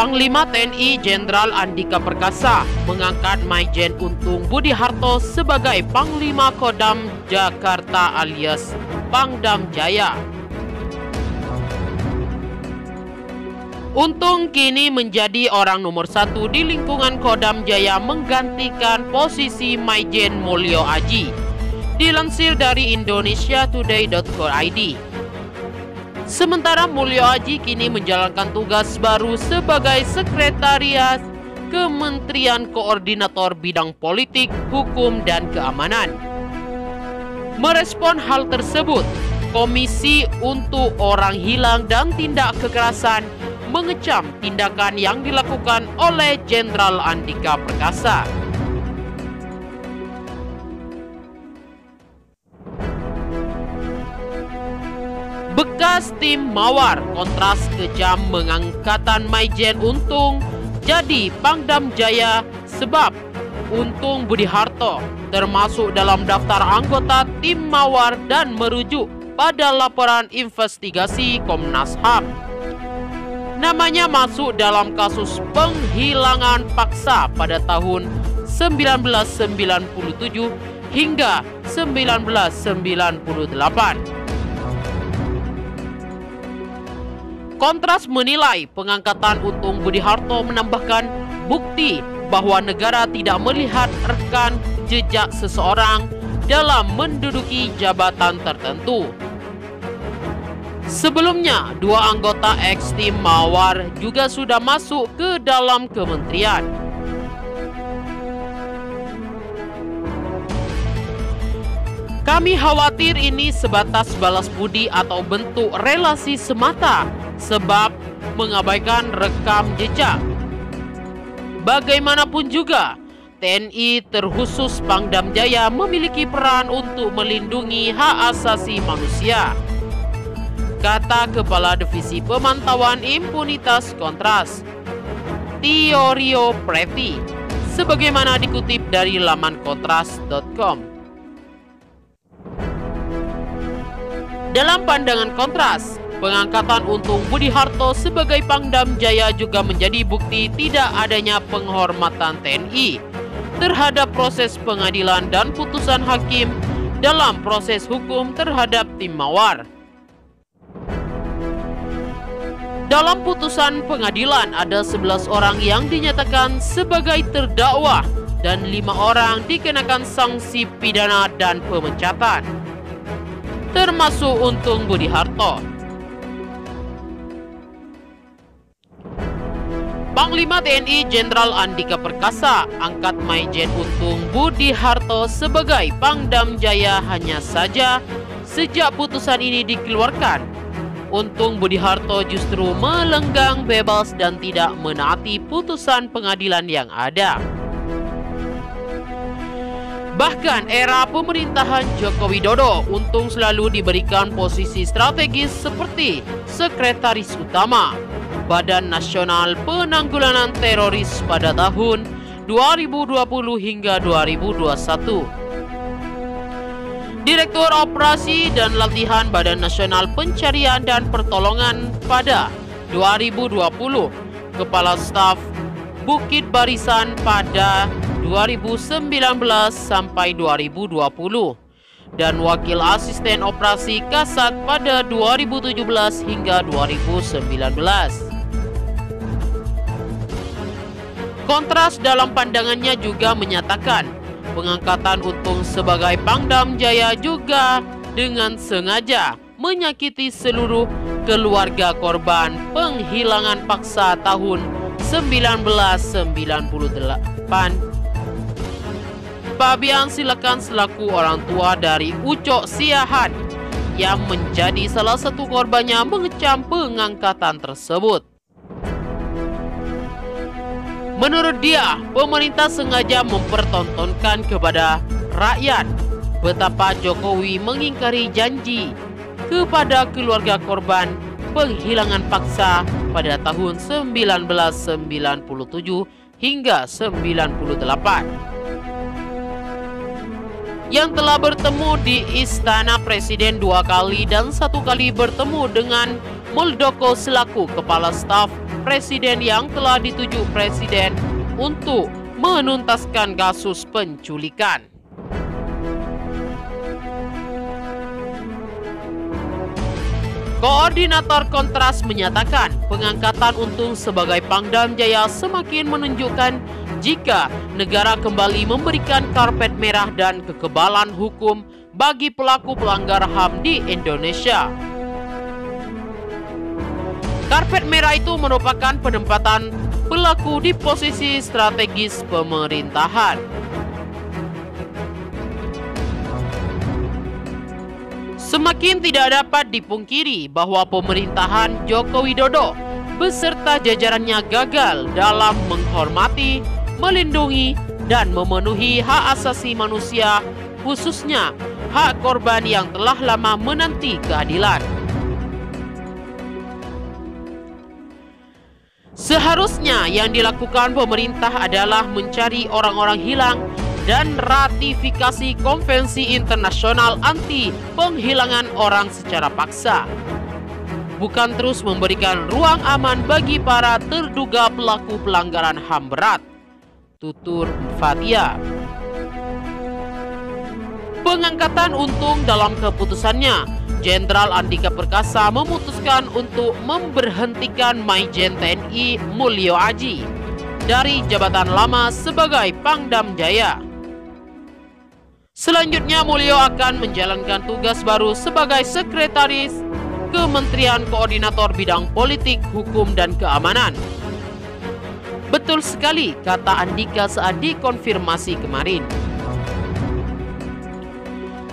Panglima TNI Jenderal Andika Perkasa mengangkat Maijen Untung Budi Harto sebagai Panglima Kodam Jakarta alias Pangdam Jaya. Untung kini menjadi orang nomor 1 di lingkungan Kodam Jaya menggantikan posisi Maijen Mulyo Aji. Dilansir dari indonesiatoday.co.id. Sementara Mulyo Aji kini menjalankan tugas baru sebagai Sekretaris Kementerian Koordinator Bidang Politik, Hukum, dan Keamanan. Merespon hal tersebut, Komisi untuk Orang Hilang dan Tindak Kekerasan mengecam tindakan yang dilakukan oleh Jenderal Andika Perkasa. Bekas tim Mawar kontras kejam mengangkatan Maijen Untung jadi Pangdam Jaya sebab Untung Budi Harto termasuk dalam daftar anggota tim Mawar dan merujuk pada laporan investigasi Komnas HAM. Namanya masuk dalam kasus penghilangan paksa pada tahun 1997 hingga 1998. Kontras menilai pengangkatan Untung Budi Harto menambahkan bukti bahwa negara tidak melihat rekam jejak seseorang dalam menduduki jabatan tertentu. Sebelumnya, 2 anggota ex-tim Mawar juga sudah masuk ke dalam kementerian. Kami khawatir ini sebatas balas budi atau bentuk relasi semata sebab mengabaikan rekam jejak. Bagaimanapun juga, TNI terkhusus Pangdam Jaya memiliki peran untuk melindungi hak asasi manusia, kata Kepala Divisi Pemantauan Impunitas Kontras, Tiorio Preti, sebagaimana dikutip dari laman kontras.com. Dalam pandangan Kontras, pengangkatan Untung Budi Harto sebagai Pangdam Jaya juga menjadi bukti tidak adanya penghormatan TNI terhadap proses pengadilan dan putusan hakim dalam proses hukum terhadap tim Mawar. Dalam putusan pengadilan ada 11 orang yang dinyatakan sebagai terdakwa dan 5 orang dikenakan sanksi pidana dan pemecatan, termasuk Untung Budi Harto. Panglima TNI Jenderal Andika Perkasa angkat Maijen Untung Budi Harto sebagai Pangdam Jaya hanya saja sejak putusan ini dikeluarkan, Untung Budi Harto justru melenggang bebas dan tidak menaati putusan pengadilan yang ada. Bahkan era pemerintahan Joko Widodo, Untung selalu diberikan posisi strategis seperti Sekretaris Utama Badan Nasional Penanggulangan Teroris pada tahun 2020 hingga 2021. Direktur Operasi dan Latihan Badan Nasional Pencarian dan Pertolongan pada 2020, Kepala Staf Bukit Barisan pada 2019 sampai 2020, dan Wakil Asisten Operasi Kasat pada 2017 hingga 2019. Kontras dalam pandangannya juga menyatakan pengangkatan Untung sebagai Pangdam Jaya juga dengan sengaja menyakiti seluruh keluarga korban penghilangan paksa tahun 1998. Fabian Silakan selaku orang tua dari Ucok Siahan yang menjadi salah satu korbannya mengecam pengangkatan tersebut. Menurut dia, pemerintah sengaja mempertontonkan kepada rakyat betapa Jokowi mengingkari janji kepada keluarga korban penghilangan paksa pada tahun 1997 hingga 98. Yang telah bertemu di Istana Presiden 2 kali dan 1 kali bertemu dengan Muldoko selaku Kepala Staf presiden yang telah dituju presiden untuk menuntaskan kasus penculikan. Koordinator Kontras menyatakan pengangkatan Untung sebagai Pangdam Jaya semakin menunjukkan jika negara kembali memberikan karpet merah dan kekebalan hukum bagi pelaku pelanggar HAM di Indonesia. Karpet merah itu merupakan penempatan pelaku di posisi strategis pemerintahan. Semakin tidak dapat dipungkiri bahwa pemerintahan Joko Widodo beserta jajarannya gagal dalam menghormati, melindungi, dan memenuhi hak asasi manusia, khususnya hak korban yang telah lama menanti keadilan. Seharusnya yang dilakukan pemerintah adalah mencari orang-orang hilang dan ratifikasi konvensi internasional anti penghilangan orang secara paksa. Bukan terus memberikan ruang aman bagi para terduga pelaku pelanggaran HAM berat. Tutur Fathia. Pengangkatan Untung dalam keputusannya, Jenderal Andika Perkasa memutuskan untuk memberhentikan Maijen TNI Mulyo Aji dari jabatan lama sebagai Pangdam Jaya. Selanjutnya Mulyo akan menjalankan tugas baru sebagai Sekretaris Kementerian Koordinator Bidang Politik, Hukum, dan Keamanan. Betul sekali kata Andika saat dikonfirmasi kemarin.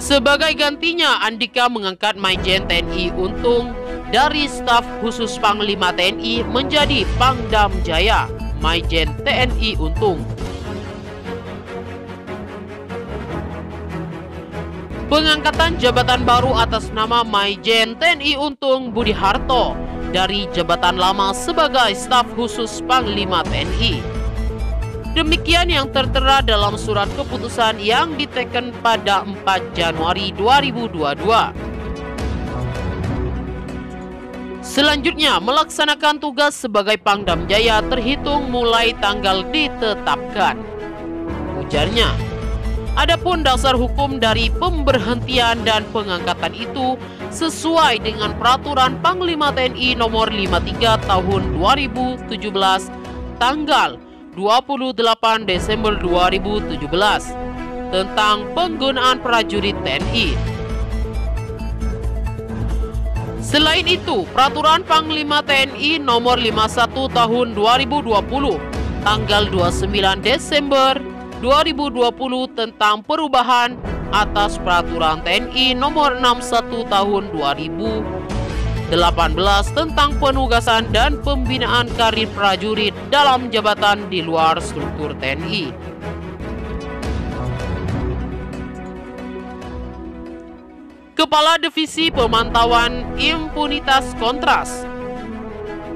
Sebagai gantinya, Andika mengangkat Maijen TNI Untung dari staf khusus Panglima TNI menjadi Pangdam Jaya, Maijen TNI Untung. Pengangkatan jabatan baru atas nama Maijen TNI Untung Budi Harto dari jabatan lama sebagai staf khusus Panglima TNI. Demikian yang tertera dalam surat keputusan yang diteken pada 4 Januari 2022. Selanjutnya, melaksanakan tugas sebagai Pangdam Jaya terhitung mulai tanggal ditetapkan. Ujarnya, adapun dasar hukum dari pemberhentian dan pengangkatan itu sesuai dengan Peraturan Panglima TNI Nomor 53 Tahun 2017 tanggal 28 Desember 2017 tentang penggunaan prajurit TNI. Selain itu, Peraturan Panglima TNI Nomor 51 Tahun 2020 tanggal 29 Desember 2020 tentang perubahan atas Peraturan TNI Nomor 61 Tahun 2018 tentang penugasan dan pembinaan karir prajurit dalam jabatan di luar struktur TNI. Kepala Divisi Pemantauan Impunitas Kontras,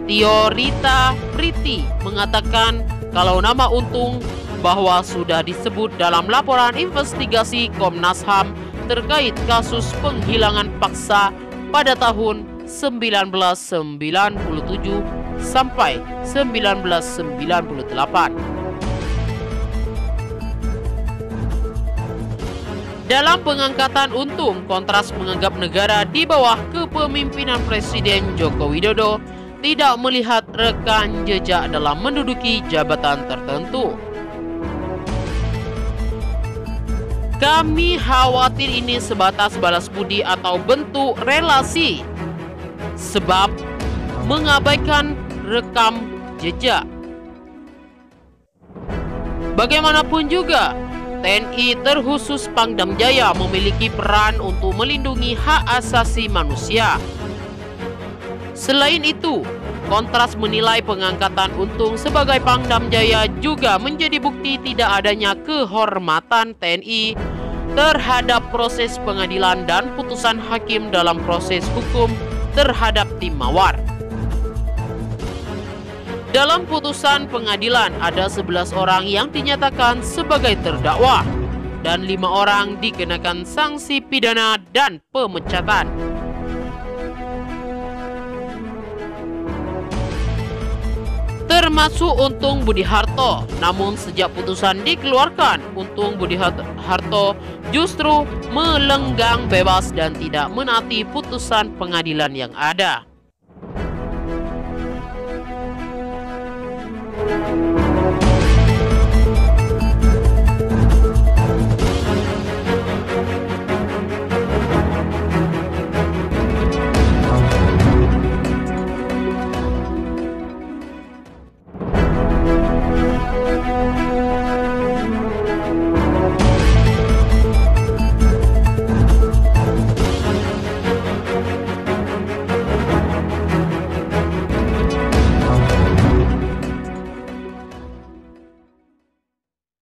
Tio Rita Priti, mengatakan kalau nama Untung bahwa sudah disebut dalam laporan investigasi Komnas HAM terkait kasus penghilangan paksa pada tahun 1997 sampai 1998. Dalam pengangkatan Untung, Kontras menganggap negara di bawah kepemimpinan Presiden Joko Widodo tidak melihat rekam jejak dalam menduduki jabatan tertentu. Kami khawatir ini sebatas balas budi atau bentuk relasi, sebab mengabaikan rekam jejak. Bagaimanapun juga, TNI terkhusus Pangdam Jaya memiliki peran untuk melindungi hak asasi manusia. Selain itu, Kontras menilai pengangkatan Untung sebagai Pangdam Jaya juga menjadi bukti tidak adanya kehormatan TNI terhadap proses pengadilan dan putusan hakim dalam proses hukum terhadap tim Mawar. Dalam putusan pengadilan ada 11 orang yang dinyatakan sebagai terdakwa dan 5 orang dikenakan sanksi pidana dan pemecatan. termasuk Untung Budi Harto. Namun sejak putusan dikeluarkan, Untung Budi Harto justru melenggang bebas dan tidak menaati putusan pengadilan yang ada.